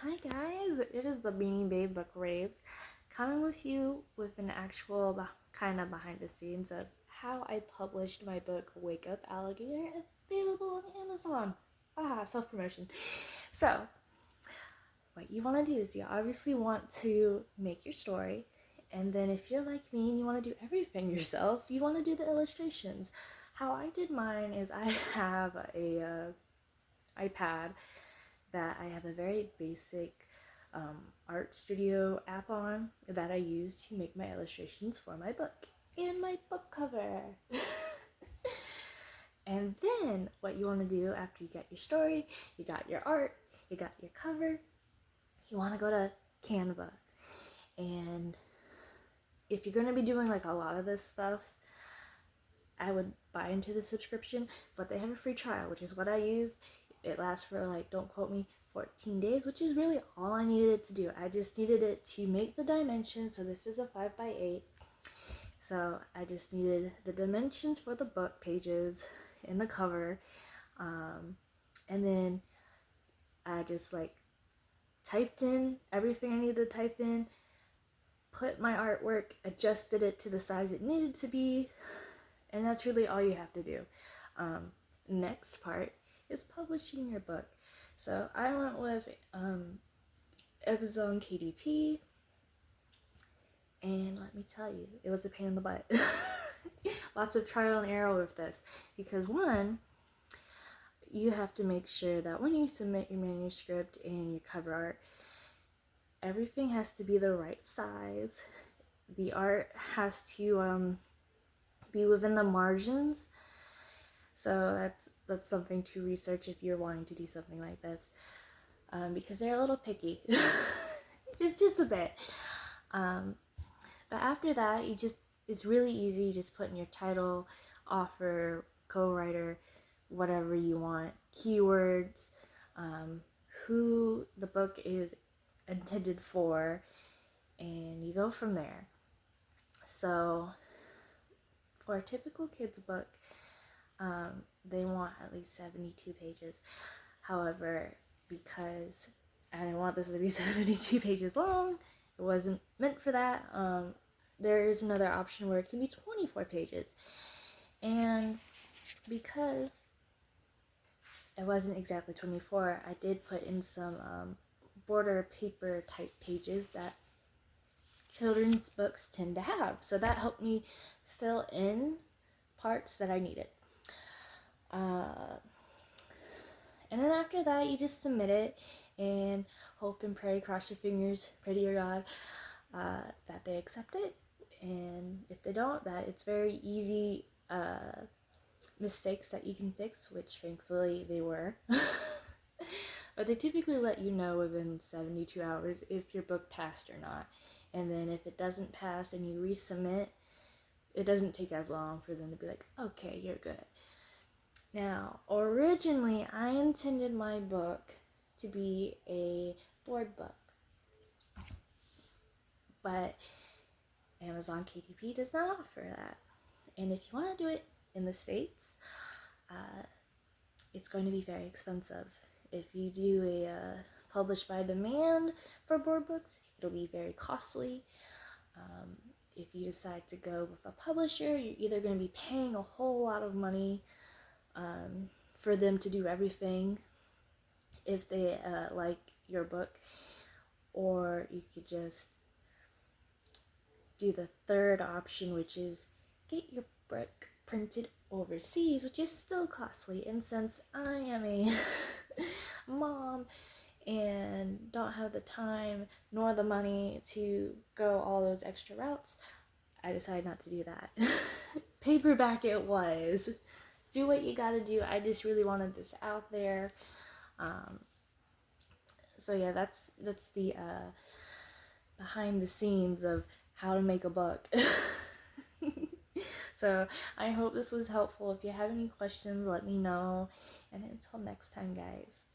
Hi guys, it is the Beanie Babe Book Raves coming with you with an actual kind of behind the scenes of how I published my book Wake Up Alligator, available on Amazon. Self-promotion. So, what you want to do is you obviously want to make your story, and then if you're like me and you want to do everything yourself, you want to do the illustrations. How I did mine is I have a iPad that I have a very basic art studio app on that I use to make my illustrations for my book and my book cover. And then what you want to do after you get your story, you got your art, you got your cover, you want to go to Canva. And if you're going to be doing like a lot of this stuff, I would buy into the subscription, but they have a free trial, which is what I used. It lasts for, like, don't quote me, 14 days, which is really all I needed it to do. I just needed it to make the dimensions. So this is a 5x8. So I just needed the dimensions for the book pages and the cover. And then I just like typed in everything I needed to type in, put my artwork, adjusted it to the size it needed to be, and that's really all you have to do. Next part is publishing your book. So I went with Amazon KDP, and let me tell you, it was a pain in the butt. Lots of trial and error with this, because one, you have to make sure that when you submit your manuscript and your cover art, everything has to be the right size. The art has to be within the margins. So that's something to research if you're wanting to do something like this, because they're a little picky, just a bit. But after that, it's really easy. You just put in your title, author, co-writer, whatever you want, keywords, who the book is intended for, and you go from there. So for a typical kid's book, they want at least 72 pages. However, because I didn't want this to be 72 pages long, it wasn't meant for that. There is another option where it can be 24 pages. And because it wasn't exactly 24, I did put in some border paper type pages that children's books tend to have. So that helped me fill in parts that I needed. And then after that, you just submit it and hope and pray, cross your fingers, pray to your God that they accept it. And if they don't, that it's very easy mistakes that you can fix, which thankfully they were. But they typically let you know within 72 hours if your book passed or not. And then if it doesn't pass and you resubmit, it doesn't take as long for them to be like, okay, you're good. Now, originally, I intended my book to be a board book, but Amazon KDP does not offer that. And if you want to do it in the States, it's going to be very expensive. If you do a publish by demand for board books, it'll be very costly. If you decide to go with a publisher, you're either going to be paying a whole lot of money for them to do everything if they like your book, or you could just do the third option, which is get your book printed overseas, which is still costly. And since I am a mom and don't have the time nor the money to go all those extra routes, I decided not to do that. Paperback it was. Do what you gotta do. I just really wanted this out there. So yeah, that's the behind the scenes of how to make a book. So I hope this was helpful. If you have any questions, let me know. And until next time, guys.